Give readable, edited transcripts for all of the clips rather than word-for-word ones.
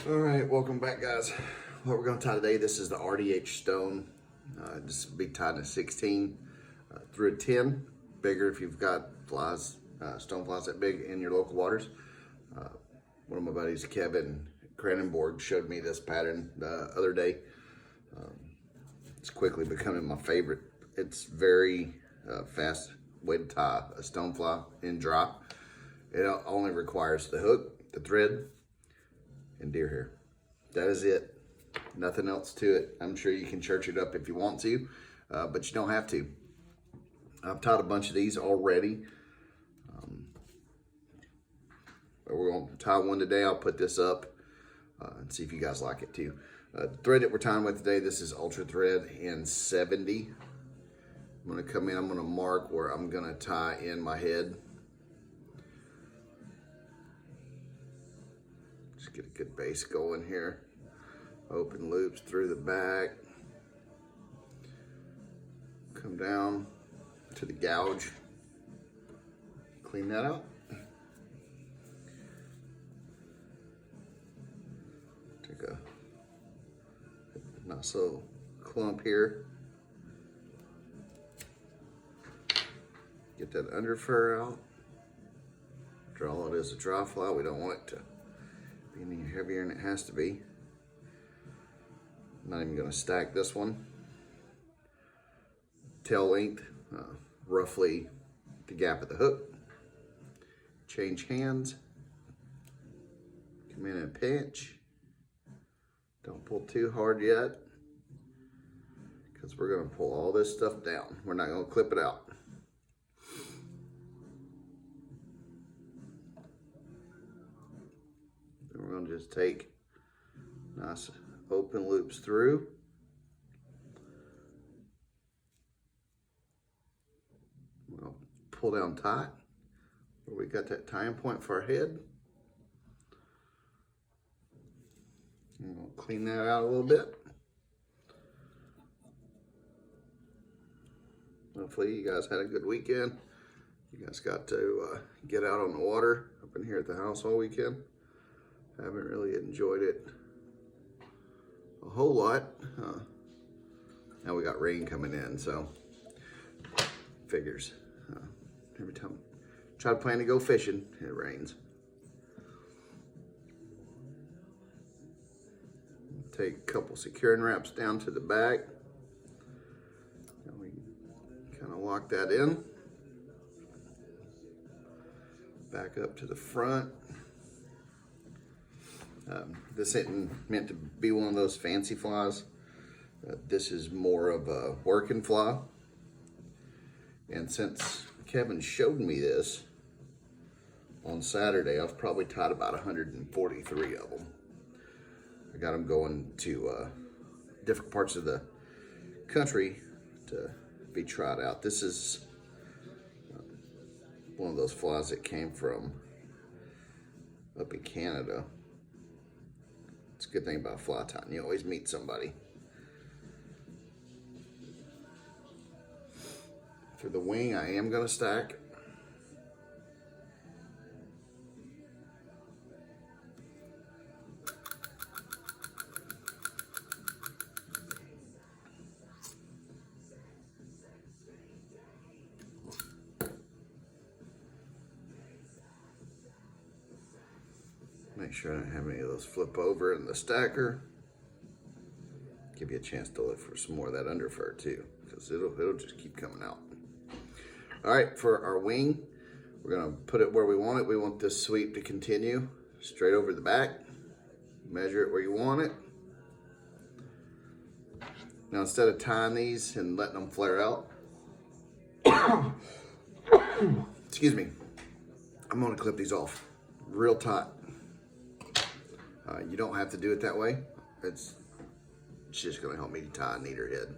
All right, welcome back, guys. What we're going to tie today, this is the RDH stone. This will be tied to 16 through a 10. Bigger if you've got flies, stone flies that big in your local waters. One of my buddies, Kevin Cranenborg, showed me this pattern the other day. It's quickly becoming my favorite. It's very fast way to tie a stone fly in drop. It only requires the hook, the thread, and deer hair. That is it. Nothing else to it. I'm sure you can church it up if you want to, but you don't have to. I've tied a bunch of these already. We're going to tie one today. I'll put this up and see if you guys like it too. The thread that we're tying with today, this is Ultra Thread in 70. I'm going to come in, I'm going to mark where I'm going to tie in my head. Just get a good base going here. Open loops through the back. Come down to the gouge. Clean that out. Take a nice little clump here. Get that under fur out. Draw it as a dry fly. We don't want it to be any heavier than it has to be. I'm not even going to stack this one. Tail length, roughly the gap of the hook. Change hands. Come in and pinch. Don't pull too hard yet, because we're going to pull all this stuff down. We're not going to clip it out. Then we're going to just take nice open loops through. We'll pull down tight where we got that tying point for our head. And we'll clean that out a little bit. Hopefully you guys had a good weekend. You guys got to get out on the water up in here at the house all weekend. Haven't really enjoyed it a whole lot. Now we got rain coming in, so figures. Every time I try to plan to go fishing, it rains. Take a couple securing wraps down to the back. And we kind of lock that in. Back up to the front. This isn't meant to be one of those fancy flies. This is more of a working fly. And since Kevin showed me this on Saturday, I've probably tied about 143 of them. I got them going to different parts of the country to be tried out. This is one of those flies that came from up in Canada. It's a good thing about fly tying. You always meet somebody. For the wing, I am going to stack. Make sure I don't have any of those flip over in the stacker. Give you a chance to look for some more of that under fur too, because it'll just keep coming out. All right, for our wing, we're gonna put it where we want it. We want this sweep to continue straight over the back. Measure it where you want it. Now instead of tying these and letting them flare out, excuse me, I'm gonna clip these off real tight. You don't have to do it that way. It's just gonna help me tie a neater head.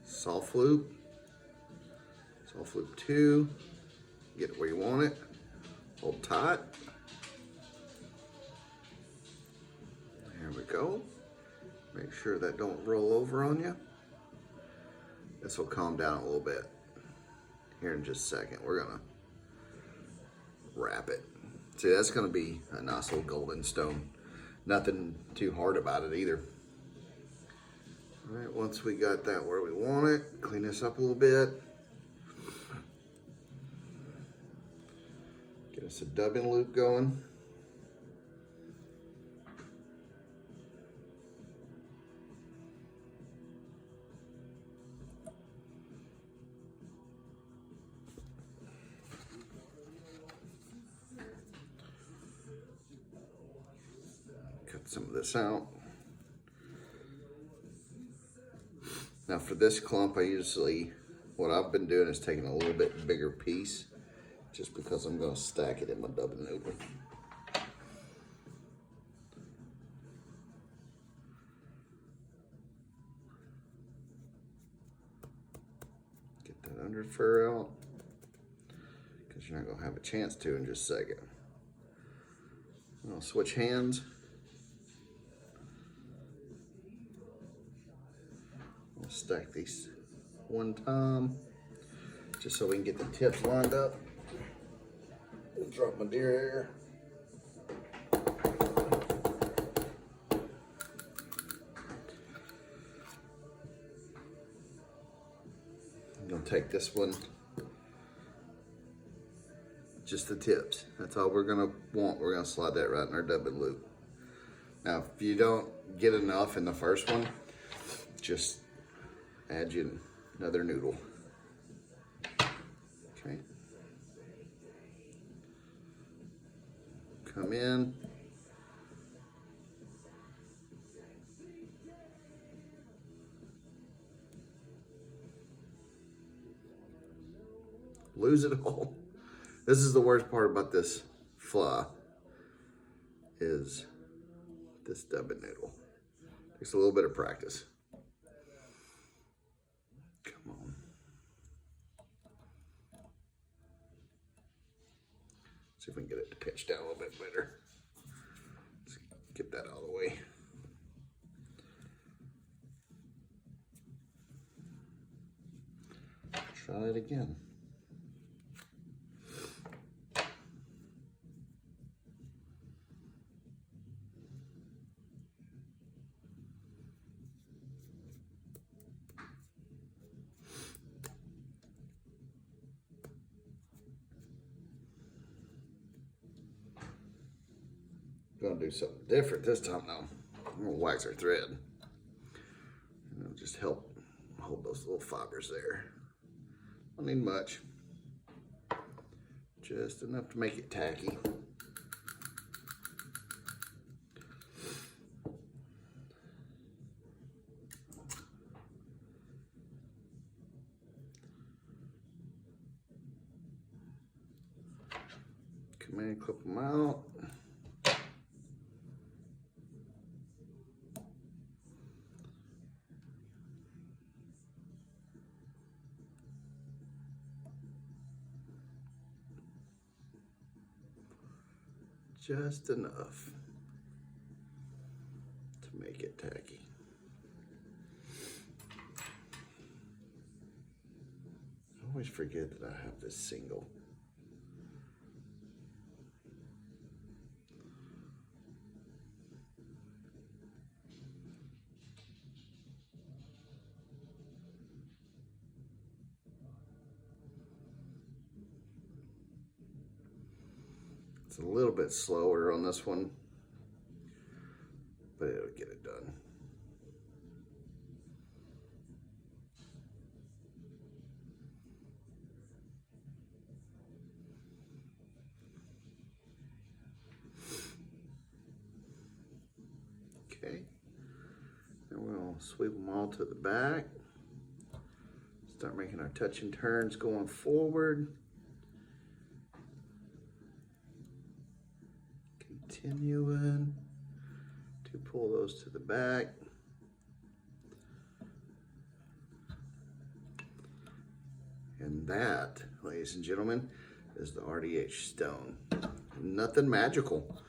Soft loop 2, get it where you want it, hold tight. There we go. Make sure that don't roll over on you. This will calm down a little bit here in just a second. We're gonna wrap it. See, that's gonna be a nice little golden stone. Nothing too hard about it either. All right, once we got that where we want it, clean this up a little bit. Get us a dubbing loop going. Cut some of this out. Now for this clump, what I've been doing is taking a little bit bigger piece, just because I'm going to stack it in my dubbing loop. Get that under fur out, because you're not going to have a chance to in just a second. I'll switch hands. I'll stack these one time, just so we can get the tips lined up. Drop my deer hair. I'm gonna take this one, just the tips. That's all we're gonna want. We're gonna slide that right in our dubbing loop. Now, if you don't get enough in the first one, just add you another noodle. Okay. Come in. Lose it all. This is the worst part about this fly, is this dubbing noodle. Takes a little bit of practice. Come on. See if we can get it to pitch down a little bit better. Let's get that out of the way. Try it again. Gonna do something different this time though. I'm gonna wax our thread. And it'll just help hold those little fibers there. Don't need much. Just enough to make it tacky. Come in, clip them out. Just enough to make it tacky. I always forget that I have this single. It's a little bit slower on this one, but it'll get it done. Okay, and we'll sweep them all to the back. Start making our touch and turns going forward. Continuing to pull those to the back. And that, ladies and gentlemen, is the RDH stone. Nothing magical.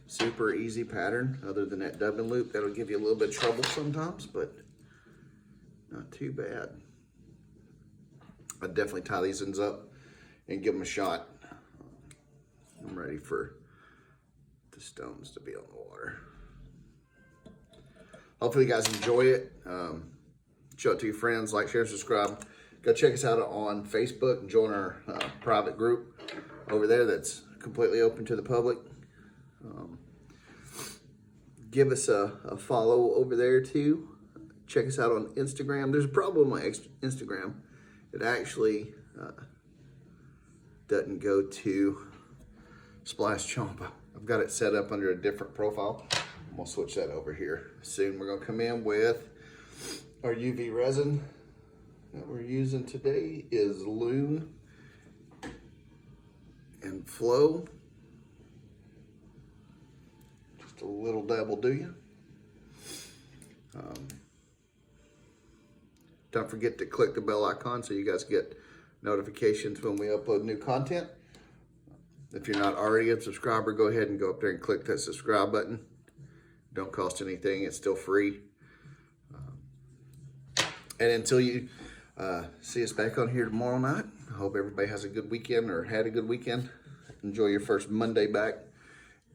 Super easy pattern, other than that dubbing loop. That'll give you a little bit of trouble sometimes, but not too bad. I'd definitely tie these ends up and give them a shot. I'm ready for stones to be on the water. Hopefully you guys enjoy it. Show it to your friends, like, share, subscribe. Go check us out on Facebook and join our private group over there that's completely open to the public. Give us a follow over there too. Check us out on Instagram. There's a problem with my Instagram. It actually doesn't go to Splash Chompa. I've got it set up under a different profile. I'm gonna switch that over here soon. We're gonna come in with our UV resin that we're using today is Loon and Flow. Just a little dabble, do you? Don't forget to click the bell icon so you guys get notifications when we upload new content. If you're not already a subscriber, go ahead and go up there and click that subscribe button. Don't cost anything, it's still free. And until you see us back on here tomorrow night, I hope everybody has a good weekend or had a good weekend. Enjoy your first Monday back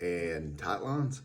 and tight lines.